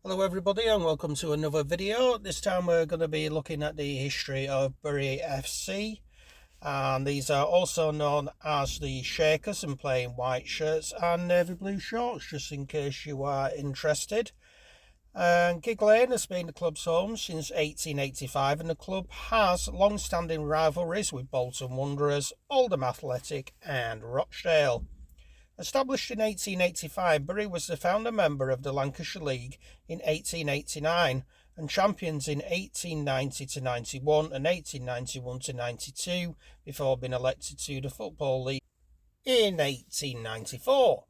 Hello everybody and welcome to another video. This time we're going to be looking at the history of Bury AFC, and these are also known as the Shakers and playing white shirts and navy blue shorts, just in case you are interested. Gig Lane has been the club's home since 1885, and the club has long-standing rivalries with Bolton Wanderers, Oldham Athletic and Rochdale. Established in 1885, Bury was the founder member of the Lancashire League in 1889 and champions in 1890-91 and 1891-92 before being elected to the Football League in 1894.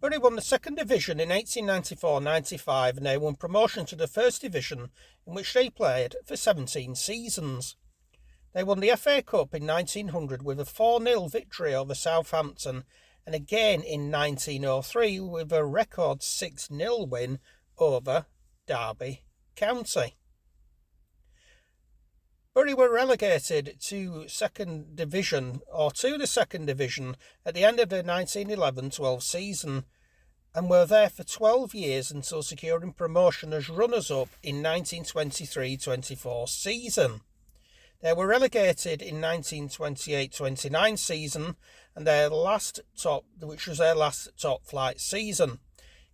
Bury won the second division in 1894-95 and they won promotion to the first division, in which they played for 17 seasons. They won the FA Cup in 1900 with a 4-0 victory over Southampton, and again in 1903 with a record 6-0 win over Derby County. Bury were relegated to the second division at the end of the 1911-12 season, and were there for 12 years until securing promotion as runners-up in 1923-24 season. They were relegated in 1928-29 season, and which was their last top flight season.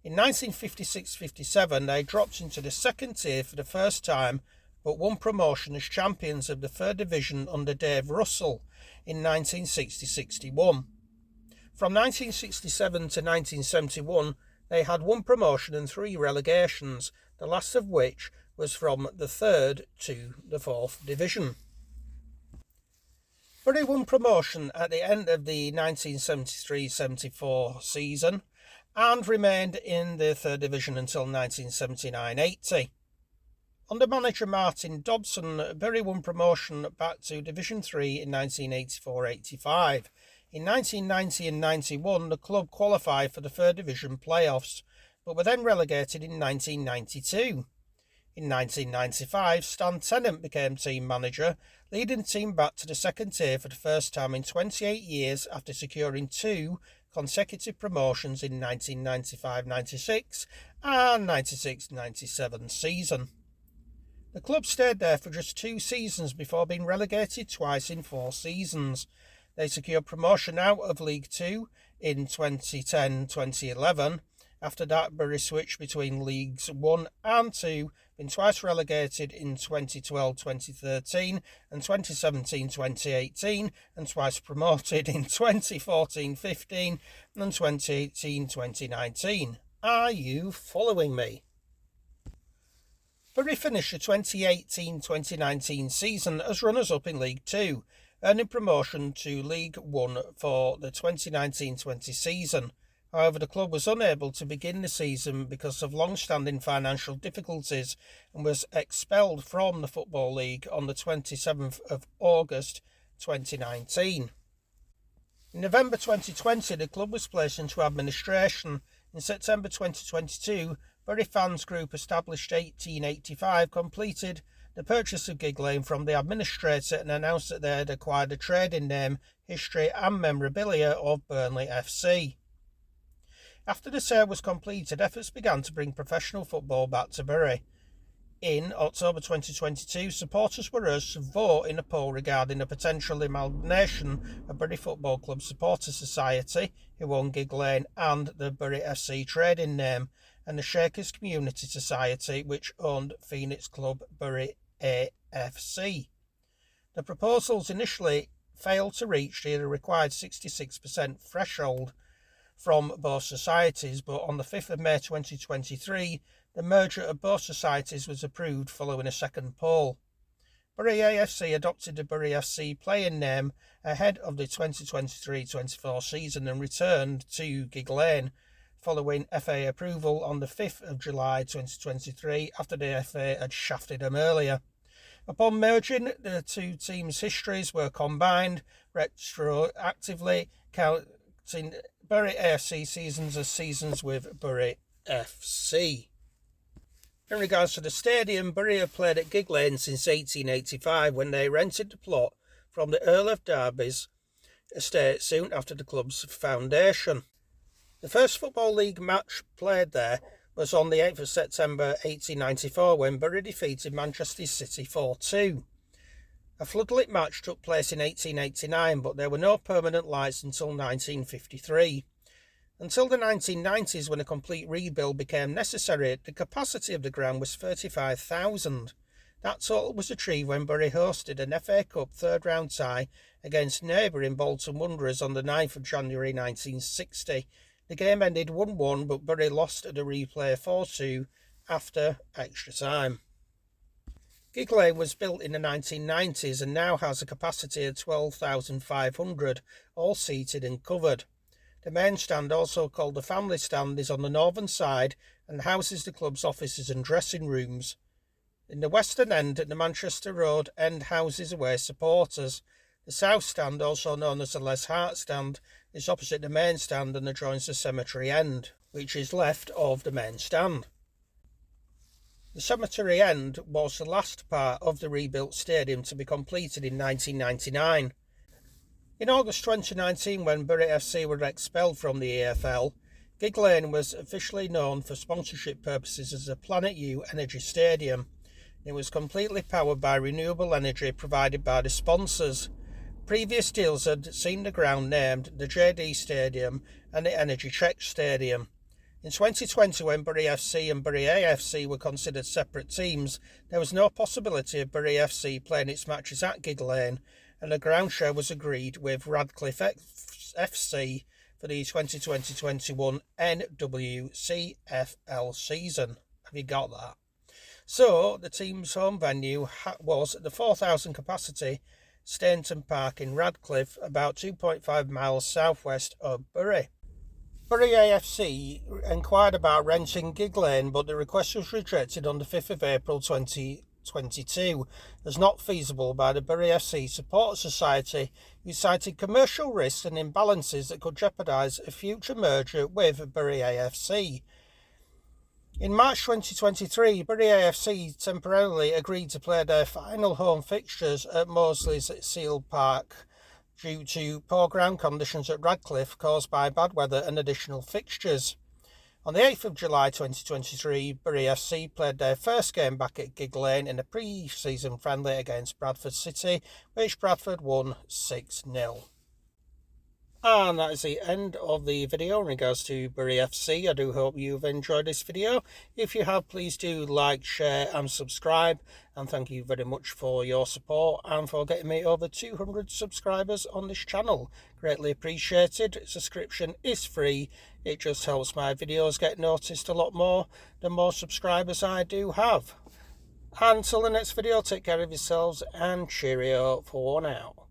In 1956-57, they dropped into the second tier for the first time, but won promotion as champions of the third division under Dave Russell in 1960-61. From 1967 to 1971, they had one promotion and 3 relegations, the last of which was from the third to the fourth division. Bury won promotion at the end of the 1973-74 season and remained in the third division until 1979-80. Under manager Martin Dobson, Bury won promotion back to Division 3 in 1984-85. In 1990 and 91, the club qualified for the third division playoffs, but were then relegated in 1992. In 1995, Stan Tennant became team manager, leading the team back to the second tier for the first time in 28 years after securing 2 consecutive promotions in 1995-96 and 96-97 season. The club stayed there for just 2 seasons before being relegated twice in 4 seasons. They secured promotion out of League Two in 2010-2011. After that, Bury switched between Leagues 1 and 2, being twice relegated in 2012-2013 and 2017-2018, and twice promoted in 2014-15 and 2018-2019. Are you following me? Bury finished the 2018-2019 season as runners-up in League 2, earning promotion to League 1 for the 2019-20 season. However, the club was unable to begin the season because of long-standing financial difficulties and was expelled from the Football League on the 27th of August 2019. In November 2020, the club was placed into administration. In September 2022, Bury Fans Group, established 1885, completed the purchase of Gig Lane from the administrator and announced that they had acquired the trading name, history and memorabilia of Bury FC. After the sale was completed, efforts began to bring professional football back to Bury. In October 2022, supporters were urged to vote in a poll regarding a potential amalgamation of Bury Football Club Supporter Society, who own Gig Lane, and the Bury FC trading name, and the Shakers Community Society, which owned Phoenix Club Bury AFC. The proposals initially failed to reach the required 66% threshold from both societies, but on the 5th of May 2023, the merger of both societies was approved following a second poll. Bury AFC adopted the Bury FC playing name ahead of the 2023-24 season and returned to Gig Lane following FA approval on the 5th of July 2023 after the FA had shafted them earlier. Upon merging, the two teams' histories were combined retroactively, counting Bury AFC seasons as seasons with Bury FC. In regards to the stadium, Bury have played at Gig Lane since 1885, when they rented the plot from the Earl of Derby's estate soon after the club's foundation. The first Football League match played there was on the 8th of September 1894 when Bury defeated Manchester City 4-2. A floodlit match took place in 1889, but there were no permanent lights until 1953. Until the 1990s, when a complete rebuild became necessary, the capacity of the ground was 35,000. That total was achieved when Bury hosted an FA Cup third-round tie against neighbouring Bolton Wanderers on the 9th of January 1960. The game ended 1-1, but Bury lost at a replay 4-2 after extra time. Gig Lane was built in the 1990s and now has a capacity of 12,500, all seated and covered. The main stand, also called the Family Stand, is on the northern side and houses the club's offices and dressing rooms. In the western end, the Manchester Road end houses away supporters. The south stand, also known as the Les Hart stand, is opposite the main stand and adjoins the cemetery end, which is left of the main stand. The cemetery end was the last part of the rebuilt stadium to be completed in 1999. In August 2019, when Bury AFC were expelled from the EFL, Gig Lane was officially known for sponsorship purposes as a Planet U Energy Stadium. It was completely powered by renewable energy provided by the sponsors. Previous deals had seen the ground named the JD Stadium and the Energy Check Stadium. In 2020, when Bury FC and Bury AFC were considered separate teams, there was no possibility of Bury FC playing its matches at Gig Lane, and a ground share was agreed with Radcliffe FC for the 2020-21 NWCFL season. Have you got that? So, the team's home venue was the 4,000 capacity Stainton Park in Radcliffe, about 2.5 miles southwest of Bury. Bury AFC inquired about renting Gig Lane, but the request was rejected on the 5th of April 2022 as not feasible by the Bury FC Supporter Society, who cited commercial risks and imbalances that could jeopardise a future merger with Bury AFC. In March 2023, Bury AFC temporarily agreed to play their final home fixtures at Mosley's Seal Park due to poor ground conditions at Radcliffe caused by bad weather and additional fixtures. On the 8th of July 2023, Bury FC played their first game back at Gig Lane in a pre-season friendly against Bradford City, which Bradford won 6-0. And that is the end of the video in regards to Bury FC. I do hope you've enjoyed this video. If you have, please do like, share and subscribe. And thank you very much for your support and for getting me over 200 subscribers on this channel. Greatly appreciated. Subscription is free. It just helps my videos get noticed a lot more the more subscribers I do have. Until the next video, take care of yourselves and cheerio for now.